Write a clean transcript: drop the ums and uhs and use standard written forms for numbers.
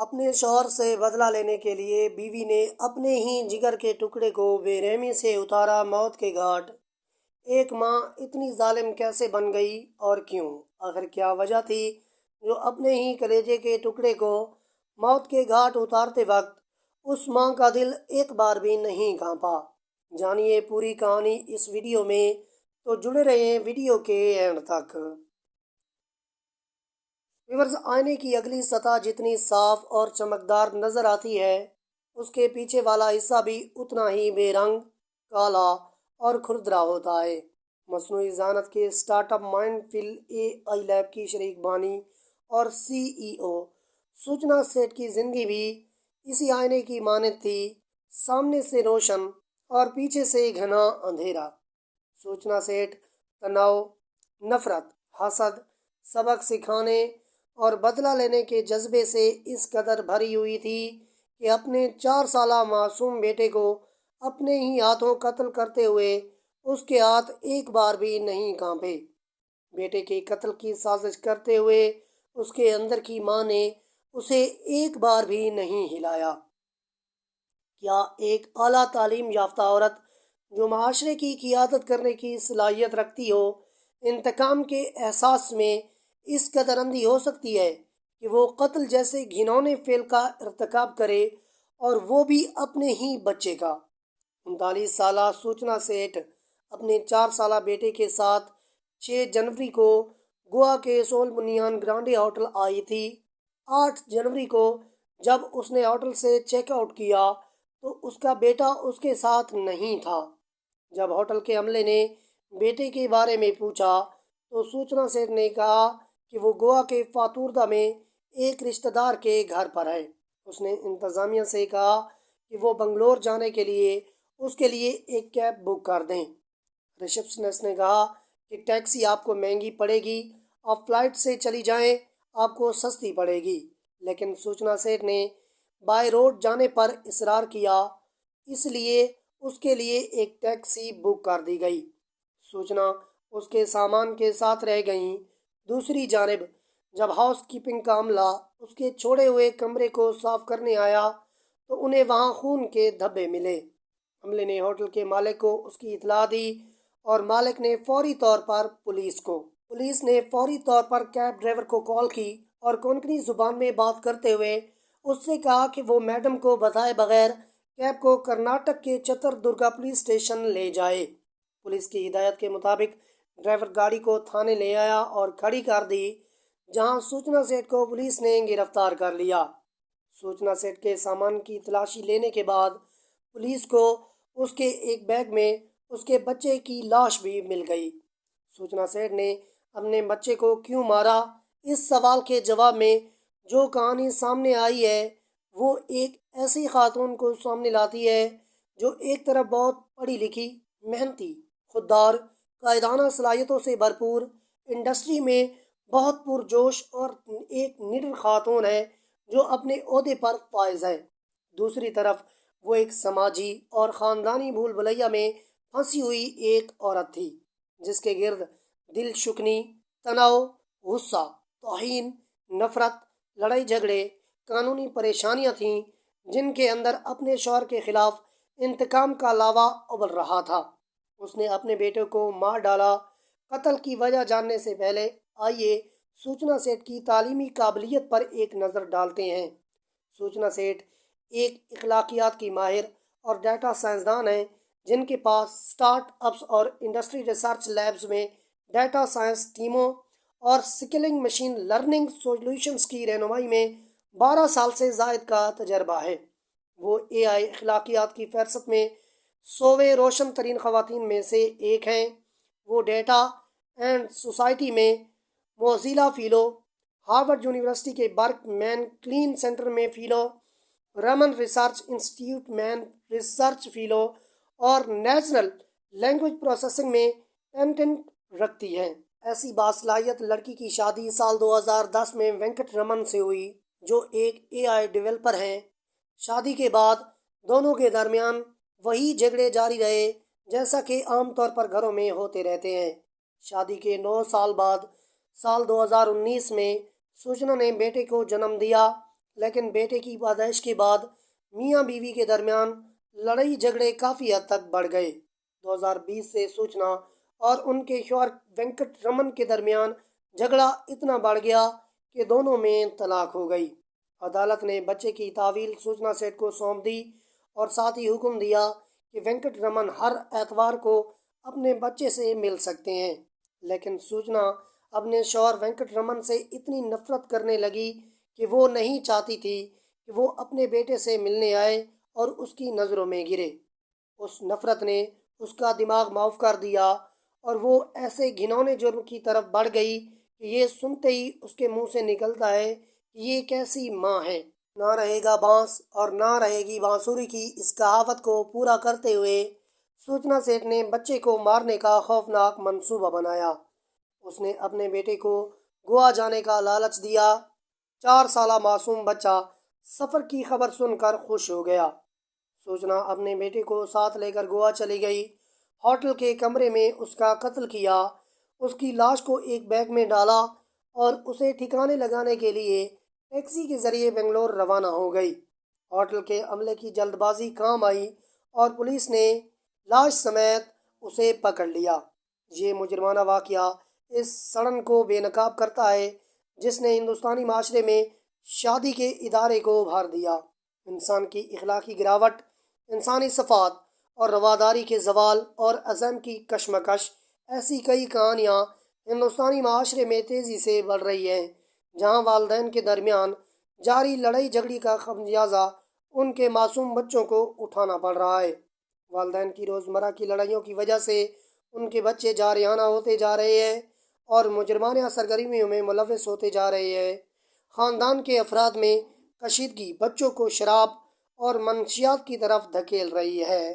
اپنے شوہر سے بدلہ لینے کے لیے بیوی نے اپنے ہی جگر کے ٹکڑے کو بے رحمی سے اتارا موت کے گھاٹ۔ ایک ماں اتنی ظالم کیسے بن گئی اور کیوں؟ آخر کیا وجہ تھی جو اپنے ہی کلیجے کے ٹکڑے کو موت کے گھاٹ اتارتے وقت اس ماں کا دل ایک بار بھی نہیں کانپا؟ جانیے پوری کہانی اس ویڈیو میں، تو جڑے رہیں ویڈیو کے اینڈ تک۔ ویورز، آئینے کی اگلی سطح جتنی صاف اور چمکدار نظر آتی ہے، اس کے پیچھے والا حصہ بھی اتنا ہی بے رنگ، کالا اور کھردرا ہوتا ہے۔ مصنوعی ذہانت کے سٹارٹ اپ مائنڈ فل اے آئی لیب کی شریک بانی اور سی ای او سوچنا سیٹھ کی زندگی بھی اسی آئینے کی مانند تھی، سامنے سے روشن اور پیچھے سے گھنا اندھیرا۔ سوچنا سیٹھ تناؤ، نفرت، حسد، سبق سکھانے اور بدلہ لینے کے جذبے سے اس قدر بھری ہوئی تھی کہ اپنے 4 سالہ معصوم بیٹے کو اپنے ہی ہاتھوں قتل کرتے ہوئے اس کے ہاتھ ایک بار بھی نہیں کانپے۔ بیٹے کے قتل کی سازش کرتے ہوئے اس کے اندر کی ماں نے اسے ایک بار بھی نہیں ہلایا۔ کیا ایک اعلیٰ تعلیم یافتہ عورت جو معاشرے کی قیادت کرنے کی صلاحیت رکھتی ہو، انتقام کے احساس میں اس قدر اندھی ہو سکتی ہے کہ وہ قتل جیسے گھناؤنے فعل کا ارتکاب کرے، اور وہ بھی اپنے ہی بچے کا؟ 39 سالہ سوچنا سیٹھ اپنے 4 سالہ بیٹے کے ساتھ 6 جنوری کو گوا کے سول بنیان گرانڈے ہوٹل آئی تھی۔ 8 جنوری کو جب اس نے ہوٹل سے چیک آؤٹ کیا تو اس کا بیٹا اس کے ساتھ نہیں تھا۔ جب ہوٹل کے عملے نے بیٹے کے بارے میں پوچھا تو سوچنا سیٹھ نے کہا کہ وہ گوا کے فاتوردہ میں ایک رشتہ دار کے گھر پر ہے۔ اس نے انتظامیہ سے کہا کہ وہ بنگلور جانے کے لیے اس کے لیے ایک کیب بک کر دیں۔ ریسیپشنسٹ نے کہا کہ ٹیکسی آپ کو مہنگی پڑے گی، آپ فلائٹ سے چلی جائیں، آپ کو سستی پڑے گی۔ لیکن سوچنا سیٹھ نے بائی روڈ جانے پر اصرار کیا، اس لیے اس کے لیے ایک ٹیکسی بک کر دی گئی۔ سوچنا اس کے سامان کے ساتھ رہ گئیں۔ دوسری جانب جب ہاؤس کیپنگ کا عملہ اس کے چھوڑے ہوئے کمرے کو صاف کرنے آیا تو انہیں وہاں خون کے دھبے ملے۔ عملے نے ہوٹل کے مالک کو اس کی اطلاع دی اور مالک نے فوری طور پر پولیس نے فوری طور پر کیب ڈرائیور کو کال کی اور کونکنی زبان میں بات کرتے ہوئے اس سے کہا کہ وہ میڈم کو بتائے بغیر کیب کو کرناٹک کے چتر درگا پولیس اسٹیشن لے جائے۔ پولیس کی ہدایت کے مطابق ڈرائیور گاڑی کو تھانے لے آیا اور کھڑی کر دی، جہاں سوچنا سیٹھ کو پولیس نے گرفتار کر لیا۔ سوچنا سیٹھ کے سامان کی تلاشی لینے کے بعد پولیس کو اس کے ایک بیگ میں اس کے بچے کی لاش بھی مل گئی۔ سوچنا سیٹھ نے اپنے بچے کو کیوں مارا، اس سوال کے جواب میں جو کہانی سامنے آئی ہے وہ ایک ایسی خاتون کو سامنے لاتی ہے جو ایک طرف بہت پڑھی لکھی، محنتی، خوددار، قائدانہ صلاحیتوں سے بھرپور، انڈسٹری میں بہت پرجوش اور ایک نڈر خاتون ہے جو اپنے عہدے پر فائز ہے۔ دوسری طرف وہ ایک سماجی اور خاندانی بھول بھلیا میں پھنسی ہوئی ایک عورت تھی، جس کے گرد دل شکنی، تناؤ، غصہ، توہین، نفرت، لڑائی جھگڑے، قانونی پریشانیاں تھیں، جن کے اندر اپنے شوہر کے خلاف انتقام کا لاوا ابل رہا تھا۔ اس نے اپنے بیٹے کو مار ڈالا۔ قتل کی وجہ جاننے سے پہلے آئیے سوچنا سیٹھ کی تعلیمی قابلیت پر ایک نظر ڈالتے ہیں۔ سوچنا سیٹھ ایک اخلاقیات کی ماہر اور ڈیٹا سائنسدان ہیں، جن کے پاس سٹارٹ اپس اور انڈسٹری ریسرچ لیبز میں ڈیٹا سائنس ٹیموں اور سکلنگ مشین لرننگ سولوشنز کی رہنمائی میں 12 سال سے زائد کا تجربہ ہے۔ وہ اے آئی اخلاقیات کی فہرست میں 100ویں روشن ترین خواتین میں سے ایک ہیں۔ وہ ڈیٹا اینڈ سوسائٹی میں موزیلا فیلو، ہارورڈ یونیورسٹی کے برک مین کلین سینٹر میں فیلو، رمن ریسرچ انسٹیٹیوٹ مین ریسرچ فیلو اور نیشنل لینگویج پروسیسنگ میں پیٹنٹ رکھتی ہیں۔ ایسی باصلاحیت لڑکی کی شادی سال 2010 میں وینکٹ رمن سے ہوئی، جو ایک اے آئی ڈیولپر ہیں۔ شادی کے بعد دونوں کے درمیان وہی جھگڑے جاری رہے جیسا کہ عام طور پر گھروں میں ہوتے رہتے ہیں۔ شادی کے 9 سال بعد سال 2019 میں سوچنا نے بیٹے کو جنم دیا۔ لیکن بیٹے کی پیدائش کے بعد میاں بیوی کے درمیان لڑائی جھگڑے کافی حد تک بڑھ گئے۔ 2020 سے سوچنا اور ان کے شوہر وینکٹ رمن کے درمیان جھگڑا اتنا بڑھ گیا کہ دونوں میں طلاق ہو گئی۔ عدالت نے بچے کی تحویل سوچنا سیٹھ کو سونپ دی اور ساتھ ہی حکم دیا کہ وینکٹ رمن ہر اتوار کو اپنے بچے سے مل سکتے ہیں۔ لیکن سوچنا اپنے شوہر وینکٹ رمن سے اتنی نفرت کرنے لگی کہ وہ نہیں چاہتی تھی کہ وہ اپنے بیٹے سے ملنے آئے اور اس کی نظروں میں گرے۔ اس نفرت نے اس کا دماغ معاف کر دیا اور وہ ایسے گھنونے جرم کی طرف بڑھ گئی کہ یہ سنتے ہی اس کے منہ سے نکلتا ہے کہ یہ کیسی ماں ہے۔ نہ رہے گا بانس اور نہ رہے گی بانسری کی اس کہاوت کو پورا کرتے ہوئے سوچنا سیٹھ نے بچے کو مارنے کا خوفناک منصوبہ بنایا۔ اس نے اپنے بیٹے کو گوا جانے کا لالچ دیا۔ 4 سالہ معصوم بچہ سفر کی خبر سن کر خوش ہو گیا۔ سوچنا اپنے بیٹے کو ساتھ لے کر گوا چلی گئی۔ ہوٹل کے کمرے میں اس کا قتل کیا، اس کی لاش کو ایک بیگ میں ڈالا اور اسے ٹھکانے لگانے کے لیے ٹیکسی کے ذریعے بنگلور روانہ ہو گئی۔ ہوٹل کے عملے کی جلد بازی کام آئی اور پولیس نے لاش سمیت اسے پکڑ لیا۔ یہ مجرمانہ واقعہ اس سڑن کو بے نقاب کرتا ہے جس نے ہندوستانی معاشرے میں شادی کے ادارے کو ابھار دیا۔ انسان کی اخلاقی گراوٹ، انسانی صفات اور رواداری کے زوال اور عزم کی کشمکش، ایسی کئی کہانیاں ہندوستانی معاشرے میں تیزی سے بڑھ رہی ہیں، جہاں والدین کے درمیان جاری لڑائی جھگڑی کا خمیازہ ان کے معصوم بچوں کو اٹھانا پڑ رہا ہے۔ والدین کی روزمرہ کی لڑائیوں کی وجہ سے ان کے بچے جارحانہ ہوتے جا رہے ہیں اور مجرمانہ سرگرمیوں میں ملوث ہوتے جا رہے ہیں۔ خاندان کے افراد میں کشیدگی بچوں کو شراب اور منشیات کی طرف دھکیل رہی ہے۔